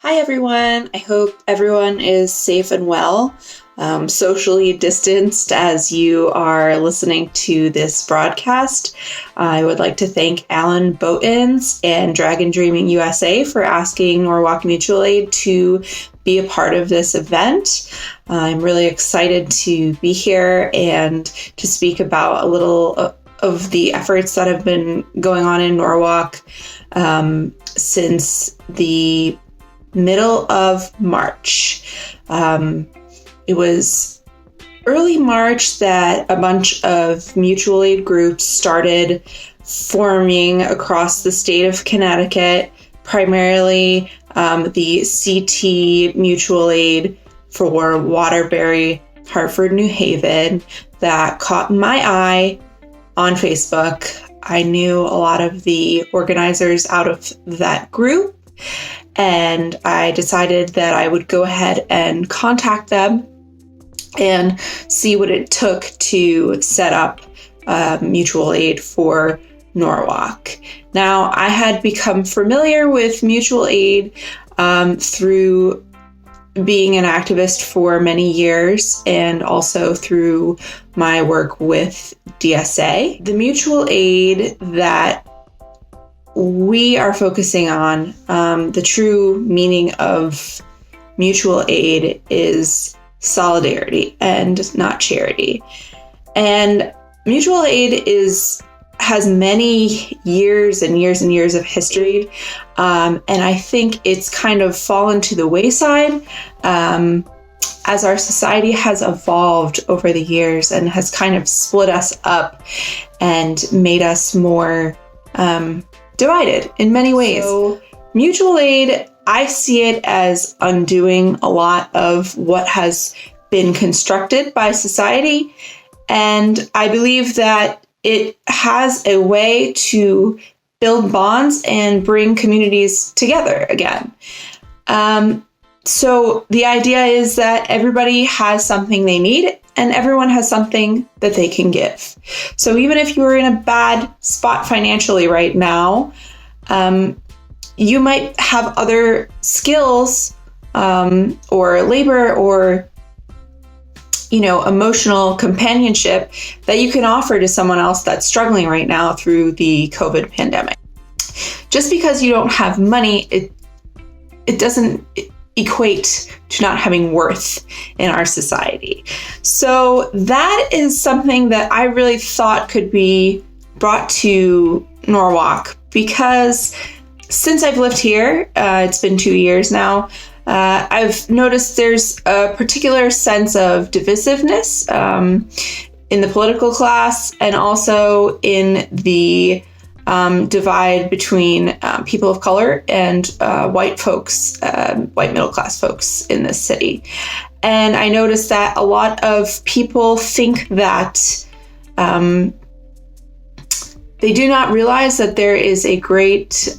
Hi everyone, I hope everyone is safe and well, socially distanced as you are listening to this broadcast. I would like to thank Alan Botens and Dragon Dreaming USA for asking Norwalk Mutual Aid to be a part of this event. I'm really excited to be here and to speak about a little of the efforts that have been going on in Norwalk since the middle of March. It was early March that a bunch of mutual aid groups started forming across the state of Connecticut, primarily the CT Mutual Aid for Waterbury, Hartford, New Haven, that caught my eye on Facebook. I knew a lot of the organizers out of that group, and I decided that I would go ahead and contact them and see what it took to set up mutual aid for Norwalk. Now, I had become familiar with mutual aid through being an activist for many years and also through my work with DSA. The mutual aid that we are focusing on, the true meaning of mutual aid is solidarity and not charity. And mutual aid has many years and years and years of history. And I think it's kind of fallen to the wayside as our society has evolved over the years and has kind of split us up and made us more divided in many ways. So, mutual aid, I see it as undoing a lot of what has been constructed by society. And I believe that it has a way to build bonds and bring communities together again. So the idea is that everybody has something they need and everyone has something that they can give. So even if you're in a bad spot financially right now, you might have other skills or labor or emotional companionship that you can offer to someone else that's struggling right now through the COVID pandemic. Just because you don't have money, it doesn't equate to not having worth in our society. So that is something that I really thought could be brought to Norwalk, because since I've lived here, it's been 2 years now, I've noticed there's a particular sense of divisiveness in the political class and also in the divide between people of color and white folks, white middle class folks in this city. And I noticed that a lot of people think that they do not realize that there is a great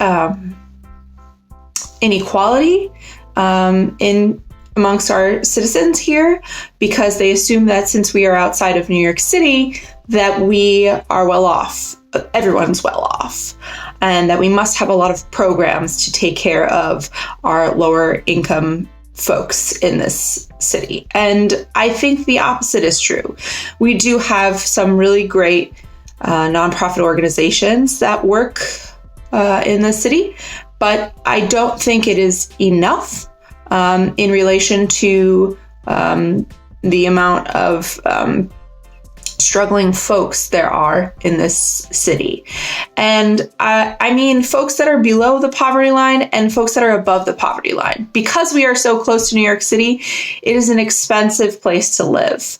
inequality in amongst our citizens here, because they assume that since we are outside of New York City, that we are well off. Everyone's well off, and that we must have a lot of programs to take care of our lower income folks in this city. And I think the opposite is true. We do have some really great nonprofit organizations that work in the city, but I don't think it is enough in relation to the amount of struggling folks there are in this city. And I mean folks that are below the poverty line and folks that are above the poverty line. Because we are so close to New York City, it is an expensive place to live.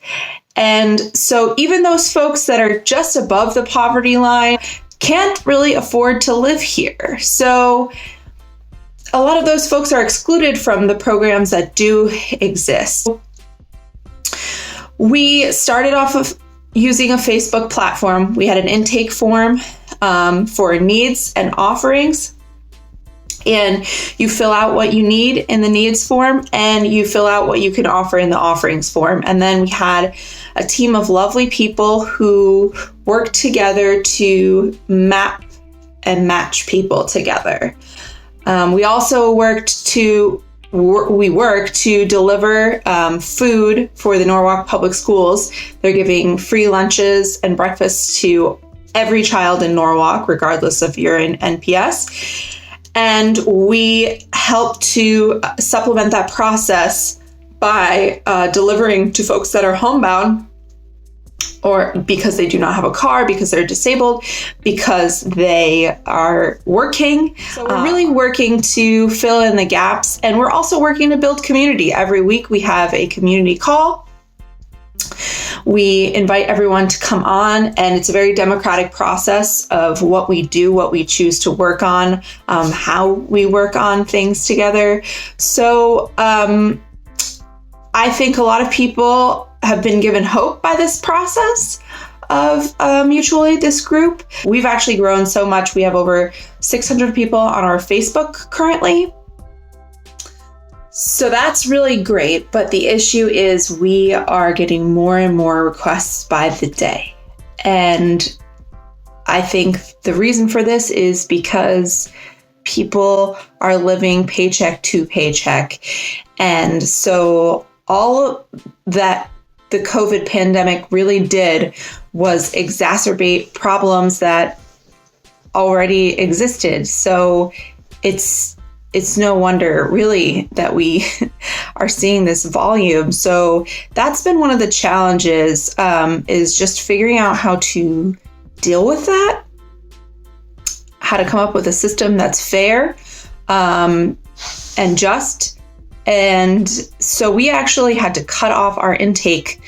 And so even those folks that are just above the poverty line can't really afford to live here. So a lot of those folks are excluded from the programs that do exist. We started off of using a Facebook platform. We had an intake form for needs and offerings. And you fill out what you need in the needs form, and you fill out what you can offer in the offerings form. And then we had a team of lovely people who worked together to map and match people together. We also worked to we work to deliver food for the Norwalk Public Schools. They're giving free lunches and breakfasts to every child in Norwalk, regardless if you're in NPS. And we help to supplement that process by delivering to folks that are homebound, or because they do not have a car, because they're disabled, because they are working. So we're really working to fill in the gaps, and we're also working to build community. Every week we have a community call. We invite everyone to come on, and it's a very democratic process of what we do, what we choose to work on, how we work on things together. So I think a lot of people have been given hope by this process of mutual aid, this group. We've actually grown so much. We have over 600 people on our Facebook currently. So that's really great. But the issue is we are getting more and more requests by the day. And I think the reason for this is because people are living paycheck to paycheck. And so all that the COVID pandemic really did was exacerbate problems that already existed. So it's no wonder really that we are seeing this volume. So that's been one of the challenges, is just figuring out how to deal with that, how to come up with a system that's fair and just. And so we actually had to cut off our intake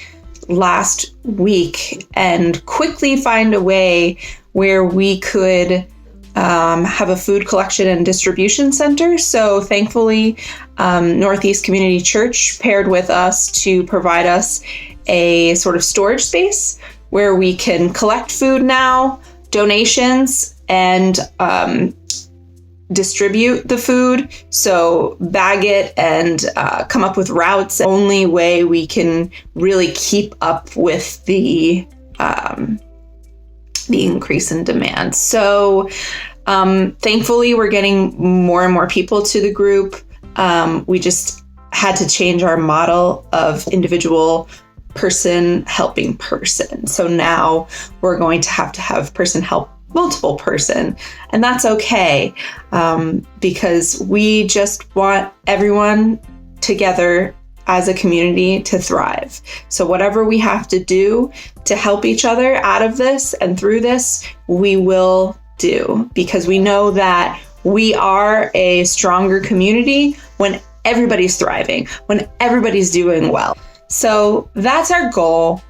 last week and quickly find a way where we could have a food collection and distribution center. So thankfully, Northeast Community Church paired with us to provide us a sort of storage space where we can collect food now, donations, and distribute the food. So bag it and come up with routes. The only way we can really keep up with the increase in demand. So thankfully, we're getting more and more people to the group. We just had to change our model of individual person helping person. So now we're going to have person help multiple person, and that's okay, because we just want everyone together as a community to thrive. So whatever we have to do to help each other out of this and through this, we will do, because we know that we are a stronger community when everybody's thriving, when everybody's doing well. So that's our goal.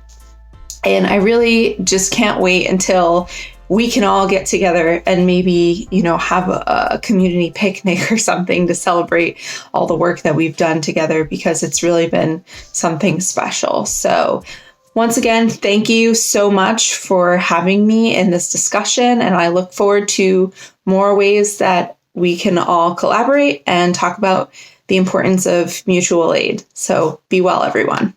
And I really just can't wait until we can all get together and maybe, have a community picnic or something to celebrate all the work that we've done together, because it's really been something special. So once again, thank you so much for having me in this discussion. And I look forward to more ways that we can all collaborate and talk about the importance of mutual aid. So be well, everyone.